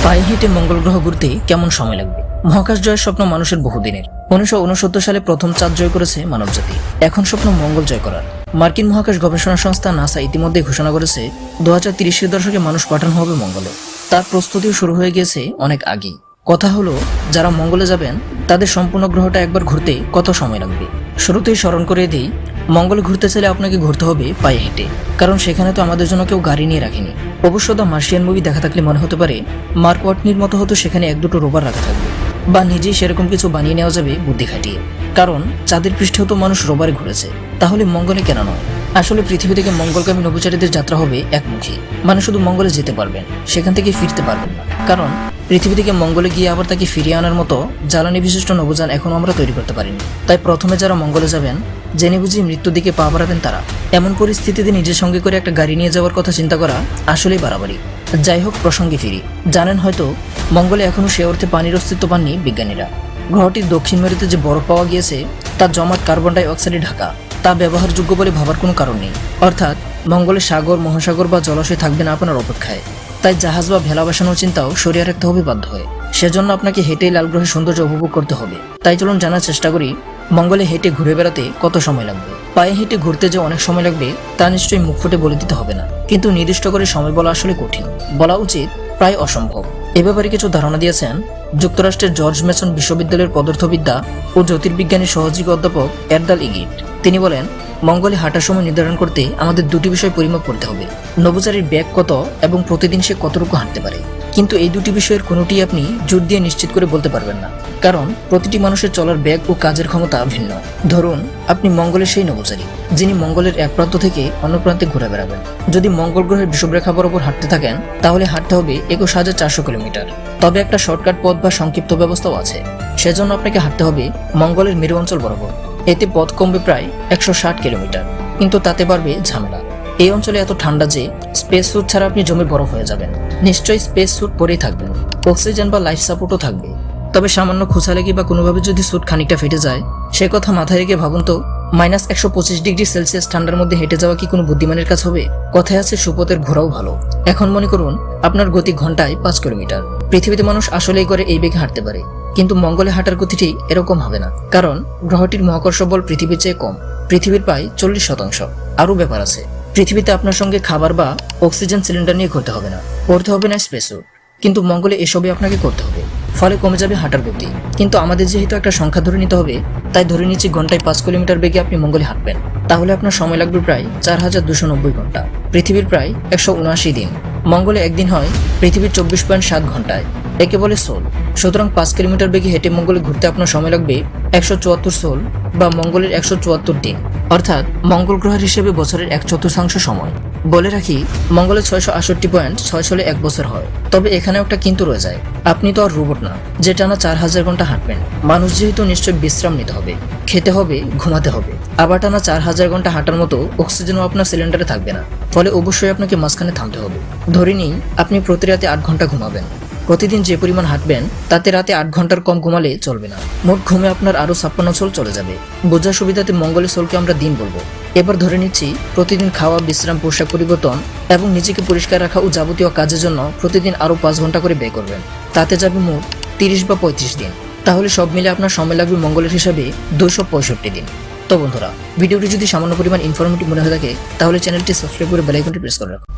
পায়ে হেঁটে মঙ্গল গ্রহ ঘুরতে কেমন সময় লাগবে? মহাকাশ জয়ের স্বপ্ন মানুষের বহুদিনের। 1969 সালে প্রথম চাঁদ জয় করেছে মানবজাতি। এখন স্বপ্ন মঙ্গল জয় করার। মার্কিন মহাকাশ গবেষণা সংস্থা নাসা ইতিমধ্যে ঘোষণা করেছে 2030 দশকে মানুষ পাঠানো হবে মঙ্গলে। তার প্রস্তুতিও শুরু হয়ে গিয়েছে অনেক আগেই। কথা হলো, যারা মঙ্গলে যাবেন তাদের সম্পূর্ণ গ্রহটা একবার ঘুরতে কত সময় লাগবে। শুরুতেই স্মরণ করে দিই, মঙ্গলে ঘুরতে চাইলে আপনাকে ঘুরতে হবে পায়ে হেঁটে, কারণ সেখানে তো আমাদের জন্য কেউ গাড়ি নিয়ে রাখেনি। অবশ্য দ্য মার্শিয়ান মুভি দেখা থাকলে মনে হতে পারে মার্ক ওয়াটনির মতো হয়তো সেখানে এক দুটো রোববার রাখা থাকবে, বা নিজেই সেরকম কিছু বানিয়ে নেওয়া যাবে বুদ্ধি খাটিয়ে। কারণ চাঁদের পৃষ্ঠেও তো মানুষ রোববারে ঘুরেছে, তাহলে মঙ্গলে কেন নয়? আসলে পৃথিবী থেকে মঙ্গলগামী নভোচারীদের যাত্রা হবে একমুখী। মানে শুধু মঙ্গলে যেতে পারবেন, সেখান থেকে ফিরতে পারবেন না। কারণ পৃথিবী থেকে মঙ্গলে গিয়ে আবার তাকে ফিরিয়ে আনার মতো জ্বালানি বিশিষ্ট নভোযান এখনো আমরা তৈরি করতে পারিনি। তাই প্রথমে যারা মঙ্গলে যাবেন, জেনে বুঝি মৃত্যুর দিকে পা বাড়াবেন তারা। এমন পরিস্থিতিতে নিজের সঙ্গে করে একটা গাড়ি নিয়ে যাওয়ার কথা চিন্তা করা আসলেই বাড়াবাড়ি। যাই হোক, প্রসঙ্গে ফিরি। জানেন হয়তো, মঙ্গলে এখনো সে অর্থে পানির অস্তিত্ব পাননি বিজ্ঞানীরা। গ্রহটির দক্ষিণ মেরুতে যে বরফ পাওয়া গিয়েছে তা জমাট কার্বন ডাই অক্সাইডে ঢাকা। তা ব্যবহারযোগ্য বলে ভাবার কোনো কারণ নেই। অর্থাৎ মঙ্গলে সাগর, মহাসাগর বা জলাশয় থাকবে না আপনার অপেক্ষায়। তাই জাহাজ বা ভেলা বসানোর চিন্তাও সরিয়ে রাখতে হবে বাধ্য হয়ে। সেজন্য আপনাকে হেঁটেই লাল গ্রহের সৌন্দর্য উপভোগ করতে হবে। তাই চলুন জানার চেষ্টা করি মঙ্গলে হেঁটে ঘুরে বেড়াতে কত সময় লাগবে। পায়ে হেঁটে ঘুরতে যে অনেক সময় লাগবে তা নিশ্চয়ই মুখ ফুটে বলে দিতে হবে না, কিন্তু নির্দিষ্ট করে সময় বলা আসলে কঠিন, বলা উচিত প্রায় অসম্ভব। এ ব্যাপারে কিছু ধারণা দিয়েছেন যুক্তরাষ্ট্রের জর্জ মেসন বিশ্ববিদ্যালয়ের পদার্থবিদ্যা ও জ্যোতির্বিজ্ঞানী সহযোগী অধ্যাপক এরদাল ইগিট। তিনি বলেন, মঙ্গলে হাঁটার সময় নির্ধারণ করতে আমাদের দুটি বিষয় পরিমাপ করতে হবে: নভোচারীর ব্যাগ কত এবং প্রতিদিন সে কতটুকু হাঁটতে পারে। কিন্তু এই দুটি বিষয়ের কোনোটি আপনি জোর দিয়ে নিশ্চিত করে বলতে পারবেন না, কারণ প্রতিটি মানুষের চলার ব্যাগ ও কাজের ক্ষমতা ভিন্ন। ধরুন, আপনি মঙ্গলের সেই নভোচারী যিনি মঙ্গলের এক প্রান্ত থেকে অন্য প্রান্তে ঘুরে বেড়াবেন। যদি মঙ্গল গ্রহের বিষুবরেখা বরাবর হাঁটতে থাকেন, তাহলে হাঁটতে হবে 21,400 কিলোমিটার। তবে একটা শর্টকাট পথ বা সংক্ষিপ্ত ব্যবস্থাও আছে। সেজন্য আপনাকে হাঁটতে হবে মঙ্গলের মেরু অঞ্চল বরাবর। এতে পথ কমবে প্রায় 160 কিলোমিটার, কিন্তু তাতে বাড়বে ঝামেলা। এই অঞ্চলে এত ঠান্ডা যে স্পেস স্যুট ছাড়া আপনি জমে বরফ হয়ে যাবেন। নিশ্চয়ই স্পেস স্যুট পরেই থাকবেন, অক্সিজেন বা লাইফ সাপোর্টও থাকবে। তবে সামান্য খোঁচা লেগে বা কোনোভাবে যদি স্যুট খানিকটা ফেটে যায়, সে কথা মাথায় রেখে ভাবুন তো, -125 ডিগ্রি সেলসিয়াস ঠান্ডার মধ্যে হেঁটে যাওয়া কি কোনো বুদ্ধিমানের কাজ হবে? কথায় আছে, সুপথের ঘোরাও ভালো। এখন মনে করুন আপনার গতি ঘন্টায় 5 কিলোমিটার। পৃথিবীতে মানুষ আসলেই করে এই বেগে হাঁটতে পারে, কিন্তু মঙ্গলে হাঁটার গতিটি এরকম হবে না, কারণ গ্রহটির মহাকর্ষ বল পৃথিবীর চেয়ে কম, পৃথিবীর প্রায় 40%। আরও ব্যাপার আছে, পৃথিবীতে আপনার সঙ্গে খাবার বা অক্সিজেন সিলিন্ডার নিয়ে ঘুরতে হবে না, পড়তে হবে না স্পেসও, কিন্তু মঙ্গলে এসবই আপনাকে করতে হবে। ফলে কমে যাবে হাঁটার গতি। কিন্তু আমাদের যেহেতু একটা সংখ্যা ধরে নিতে হবে, তাই ধরে নিচ্ছি ঘন্টায় 5 কিলোমিটার বেগে আপনি মঙ্গলে হাঁটবেন। তাহলে আপনার সময় লাগবে প্রায় 4290 ঘন্টা, পৃথিবীর প্রায় 179 দিন। মঙ্গলে একদিন হয় পৃথিবীর 24.7 ঘন্টায়, একে বলে সোল। সুতরাং 5 কিলোমিটার বেগে হেঁটে মঙ্গলে ঘুরতে আপনার সময় লাগবে 174 সোল বা মঙ্গলের 174 দিন, অর্থাৎ মঙ্গল গ্রহের হিসেবে বছরের 1/4 সময়। বলে রাখি, মঙ্গলে 668.6 সোলে 1 বছর হয়। তবে এখানেও একটা কিন্তু রয়ে যায়, আপনি তো আর রোবট না যে টানা 4000 ঘন্টা হাঁটবেন। মানুষ যেহেতু নিশ্চয়ই বিশ্রাম নিতে হবে, খেতে হবে, ঘুমাতে হবে। আবার টানা 4000 ঘন্টা হাঁটার মতো অক্সিজেনও আপনার সিলিন্ডারে থাকবে না। ফলে অবশ্যই আপনাকে মাঝখানে থামতে হবে। ধরে নিই আপনি প্রতি রাতে 8 ঘন্টা ঘুমাবেন। প্রতিদিন যে পরিমাণ হাঁটবেন তাতে রাতে 8 ঘন্টার কম ঘুমালে চলবে না। মোট ঘুমে আপনার আরো 56 সোল চলে যাবে। বোঝার সুবিধাতে মঙ্গলের সোলকে আমরা দিন বলবো। এবার ধরে নিচ্ছি প্রতিদিন খাওয়া, বিশ্রাম, পোশাক পরিবর্তন এবং নিজেকে পরিষ্কার রাখা ও যাবতীয় কাজের জন্য প্রতিদিন আরো 5 ঘন্টা করে ব্যয় করবেন। তাতে যাবে মোট 30 বা 35 দিন। তাহলে সব মিলে আপনার সময় লাগবে মঙ্গলের হিসাবে 265 দিন। তো বন্ধুরা, ভিডিওটি যদি সামান্য পরিমাণ ইনফরমেটিভ মনে হয়ে থাকে, তাহলে চ্যানেলটি সাবস্ক্রাইব করে বেল আইকনটি প্রেস করে রাখুন।